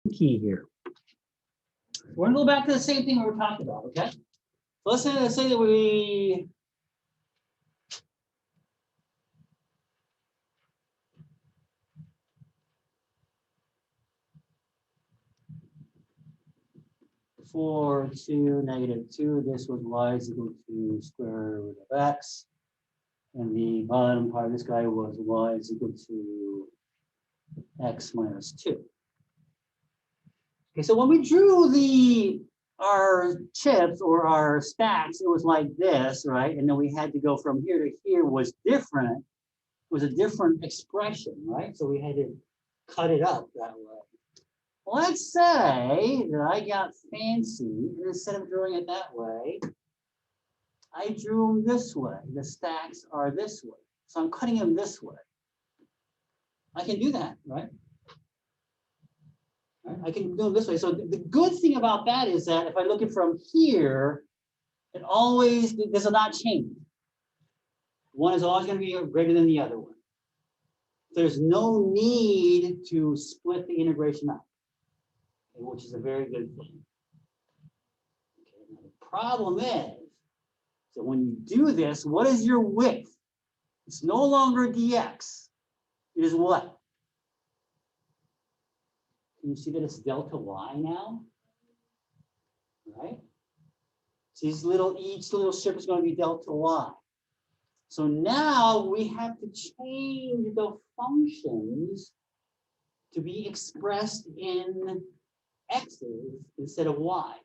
key here. We're gonna go back to the same thing we were talking about, okay? So let's say that we for 2, -2, this was y is equal to square root of x. And the bottom part of this guy was y is equal to x minus 2. Okay, so when we drew our chips or our stacks, it was like this, right? And then we had to go from here to here was different, was a different expression, right? So we had to cut it up that way. Let's say that I got fancy, and instead of drawing it that way, I drew them this way. The stacks are this way. So I'm cutting them this way. I can do that, right? I can do it this way. So the good thing about that is that if I look at from here, it always, this will not change. One is always going to be greater than the other one. There's no need to split the integration up, which is a very good thing. Okay, now the problem is, so when you do this, what is your width? It's no longer dx. It is what? Can you see that it's delta y now? Right? So each little strip is going to be delta y. So now we have to change the functions to be expressed in x's instead of y.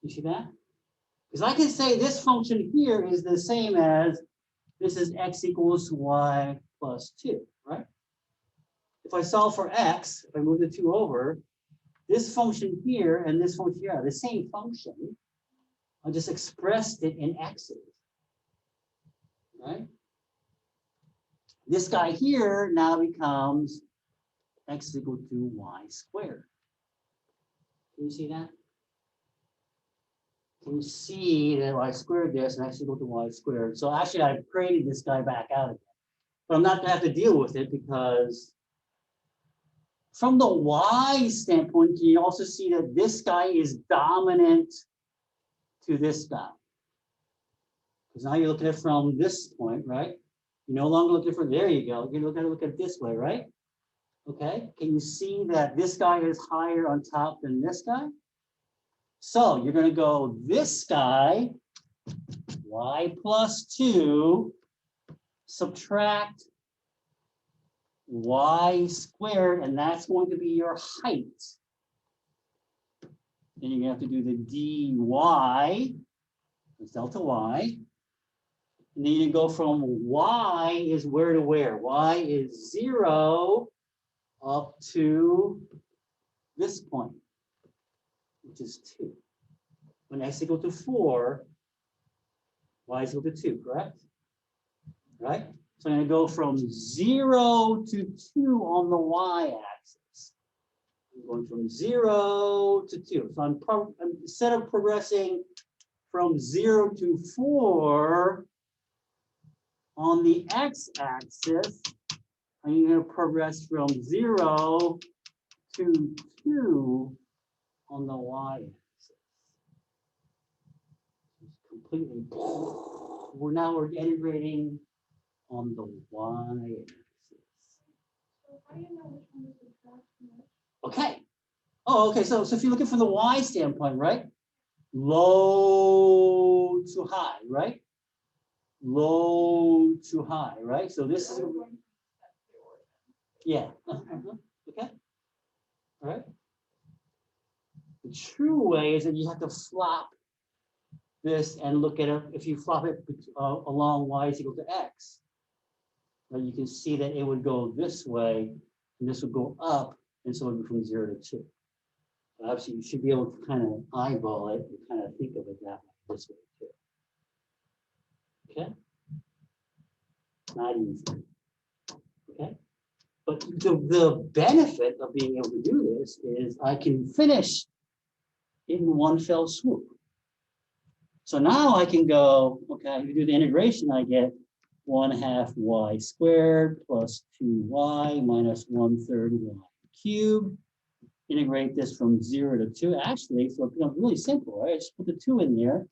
You see that? Because I can say this function here is the same as this is x equals y plus 2, right? If I solve for x, if I move the 2 over, this function here and this function here are the same function. I just expressed it in x's, right? This guy here now becomes x is equal to y squared. Can you see that? Can you see that I squared this and x is equal to y squared? So actually I created this guy back out again. But I'm not going to have to deal with it because from the y standpoint, you also see that this guy is dominant to this guy. Because now you're looking at it from this point, right? You no longer look at it from, there you go. You look at it this way, right? Okay, can you see that this guy is higher on top than this guy? So you're going to go this guy, y plus 2, subtract y squared, and that's going to be your height. Then you're going to have to do the dy, that's delta y. And then you go from y is where to where? Y is 0 up to this point, which is 2. When x equal to 4, y is equal to 2, correct? Right? So I'm going to go from 0 to 2 on the y-axis. I'm going from 0 to 2. So I'm instead of progressing from 0 to 4 on the x-axis, I'm going to progress from 0 to 2 on the y-axis. Completely. We're integrating on the y-axis. So how do you know which one is the best? Okay. Oh, okay. So if you're looking from the y standpoint, right? Low to high, right? Low to high, right? So this is, yeah. Okay. All right. The true way is that you have to flop this and look at it. If you flop it along y is equal to x, right, you can see that it would go this way, and this would go up, and so it would be from 0 to 2. Obviously, you should be able to kind of eyeball it and kind of think of it that way, this way too. Okay? Not easy. Okay? But the benefit of being able to do this is I can finish in one fell swoop. So now I can go, okay, if you do the integration, I get 1/2 y squared plus 2y minus 1/3 y cubed. Integrate this from 0 to 2. Actually, so it becomes really simple, right? I just put the 2 in there.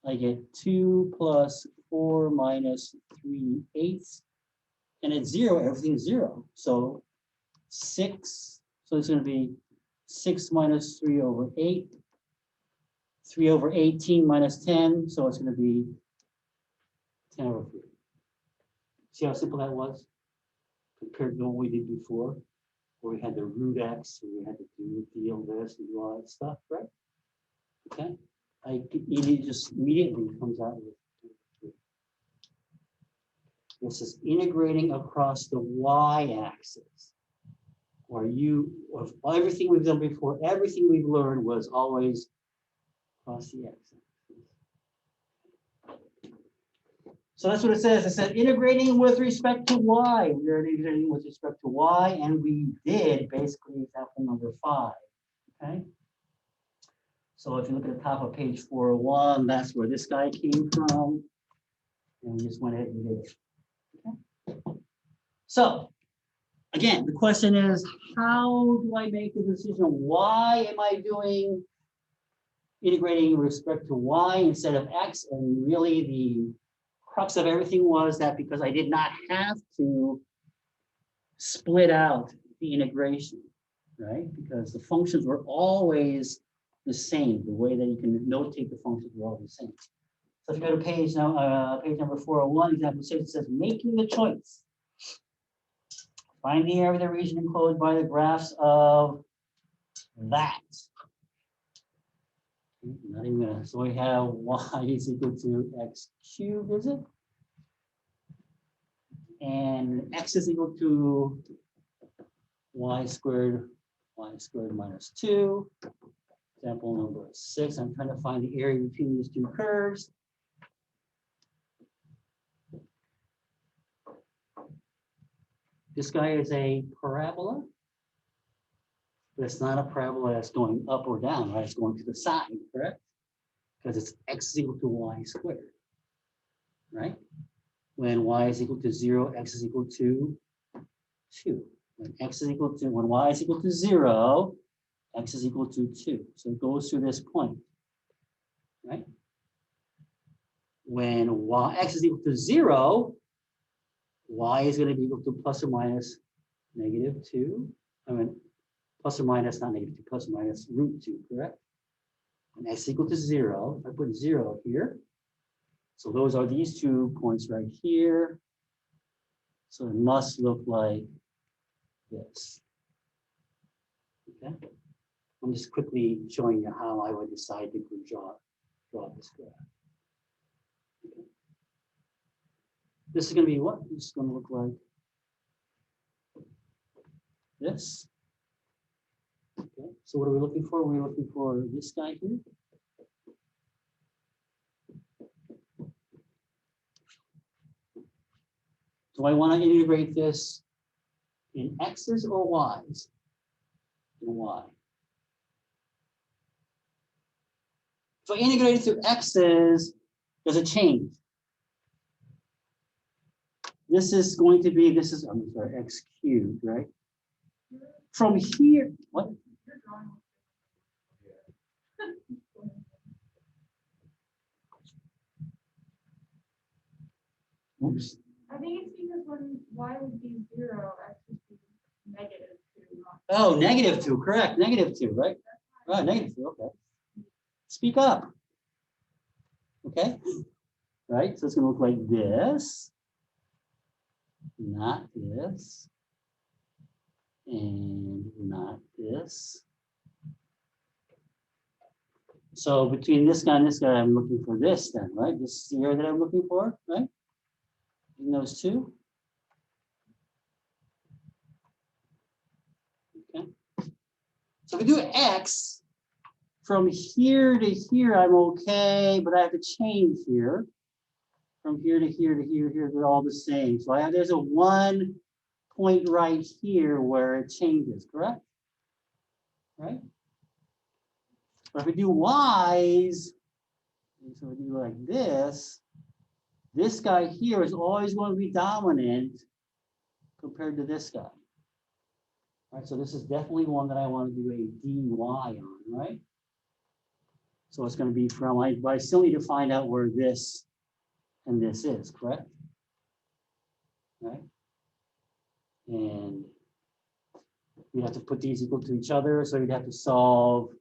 I get 2 plus 4 minus 3/8. And at 0, everything's 0. So 6, so it's going to be 6 minus 3 over 8. 3 over 18 minus 10, so it's going to be 10 over 3. See how simple that was compared to what we did before, where we had the root x, and we had to deal this and do all that stuff, right? Okay, it just immediately comes out with 3. This is integrating across the y-axis, where everything we've done before, everything we've learned was always across the x-axis. So that's what it says. It said integrating with respect to y. We are integrating with respect to y, and we did basically example number 5. Okay. So if you look at the top of page 401, that's where this guy came from. And we just went ahead and did it. Okay. So again, the question is, how do I make the decision? Why am I doing integrating with respect to y instead of x? And really the crux of everything was that because I did not have to split out the integration, right? Because the functions were always the same. The way that you can notate the functions were all the same. So if you go to page number 401, example 6, it says making the choice. Find the area of the region enclosed by the graphs of that. Not even gonna, so we have y is equal to x cubed, is it? And x is equal to y squared minus 2. Example number 6, I'm trying to find the area between these two curves. This guy is a parabola, but it's not a parabola that's going up or down, right? It's going to the side, correct? Because it's x is equal to y squared, right? When y is equal to 0, x is equal to 2. When y is equal to 0, x is equal to 2. So it goes through this point, right? When x is equal to 0, y is going to be equal to plus or minus -2. I mean, plus or minus, not -2, plus or minus √2, correct? When x is equal to 0, I put 0 here. So those are these 2 points right here. So it must look like this. Okay. I'm just quickly showing you how I would decide to draw this graph. Okay. This is going to be what? This is going to look like this. Okay. So what are we looking for? We're looking for this guy here. Do I want to integrate this in x's or y's? In y. If I integrate it through x's, does it change? This is going to be, I'm sorry, x cubed, right? From here, what? Oops. I think it's because when y would be 0, x would be -2. Oh, -2, correct, -2, right? Oh, -2, okay. Speak up. Okay, right, so it's gonna look like this, not this, and not this. So between this guy and this guy, I'm looking for this then, right? This is the area that I'm looking for, right? In those two. Okay. So if we do x, from here to here, I'm okay, but I have to change here. From here to here to here, they're all the same. So there's a 1 point right here where it changes, correct? Right? But if we do y's, so we do like this guy here is always going to be dominant compared to this guy. All right, so this is definitely one that I want to do a dy on, right? So it's going to be from, but I still need to find out where this and this is, correct? Right? And we have to put these equal to each other, so you'd have to solve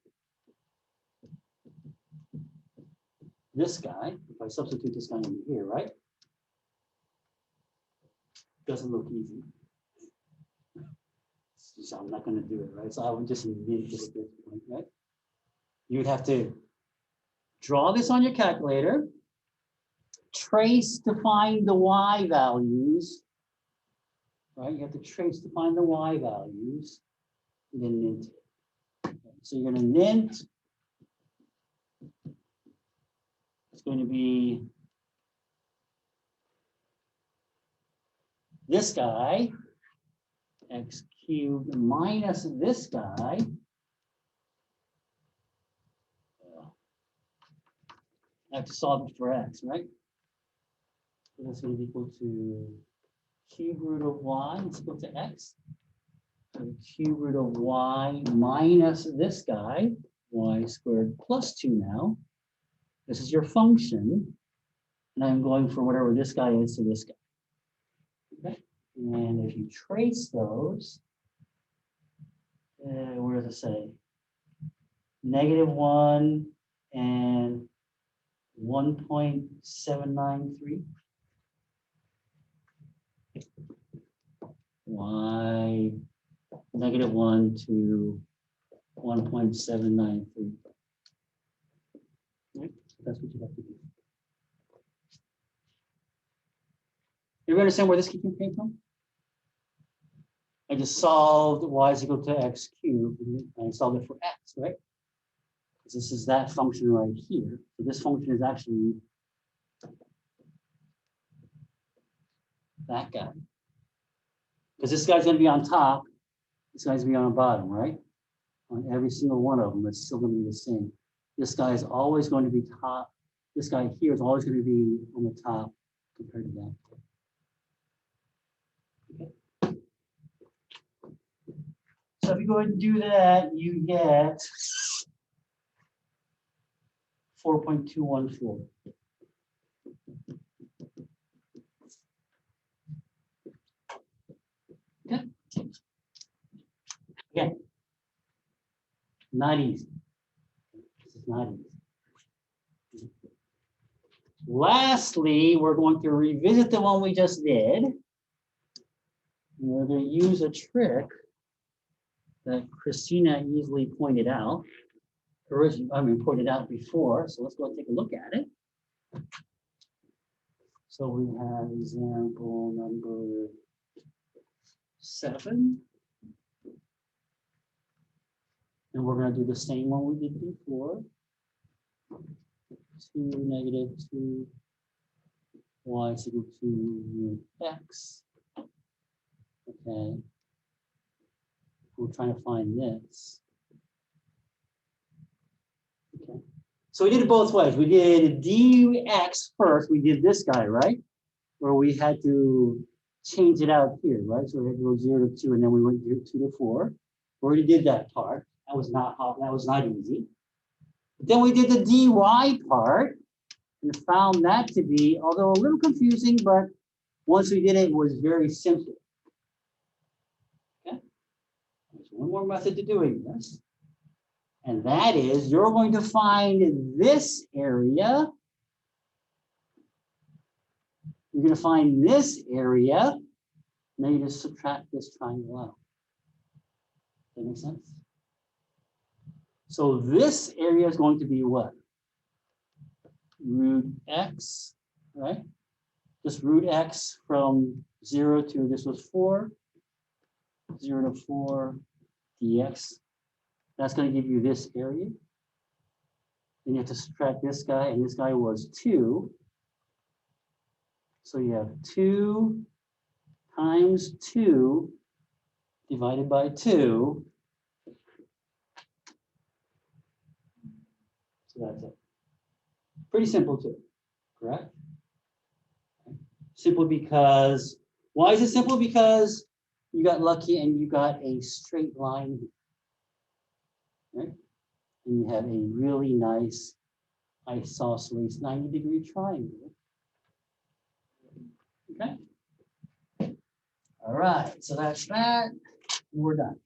this guy. If I substitute this guy in here, right? Doesn't look easy. So I'm not going to do it, right? So I would just need to at this point, right? You would have to draw this on your calculator, trace to find the y values, right? You have to trace to find the y values, and then nint it. So you're going to nint. It's going to be this guy, x cubed minus this guy. I have to solve it for x, right? So that's going to be equal to cube root of y is equal to x. So cube root of y minus this guy, y squared plus 2 now. This is your function. And I'm going for whatever this guy is to this guy. Okay. And if you trace those, where does it say? -1 and 1.793. Y -1 to 1.793. Right? That's what you have to do. You understand where this came from? I just solved y is equal to x cubed, and I solved it for x, right? Because this is that function right here. So this function is actually that guy. Because this guy's going to be on top, this guy's going to be on the bottom, right? On every single one of them, it's still going to be the same. This guy is always going to be top. This guy here is always going to be on the top compared to that. Okay. So if you go ahead and do that, you get 4.214. Okay. Again, not easy. This is not easy. Lastly, we're going to revisit the one we just did. We're going to use a trick that Christina easily pointed out. Pointed out before. So let's go and take a look at it. So we have example number 7. And we're going to do the same one we did before. 2 - 2 y is equal to root x. Okay. We're trying to find this. Okay. So we did it both ways. We did dx first. We did this guy, right? Where we had to change it out here, right? So we had to go 0 to 2, and then we went 2 to 4. We already did that part. That was not easy. But then we did the dy part and found that to be, although a little confusing, but once we did it, it was very simple. Okay. There's one more method to doing this. And that is, you're going to find this area. You're going to find this area. Now you just subtract this triangle out. That makes sense? So this area is going to be what? Root x, right? Just root x from 0 to, this was 4. 0 to 4 dx. That's going to give you this area. Then you have to subtract this guy, and this guy was 2. So you have 2 times 2 divided by 2. So that's it. Pretty simple too, correct? Simple because, why is it simple? Because You got lucky and you got a straight line here. Right? And you have a really nice isosceles 90-degree triangle. Okay. All right, so that's that. We're done.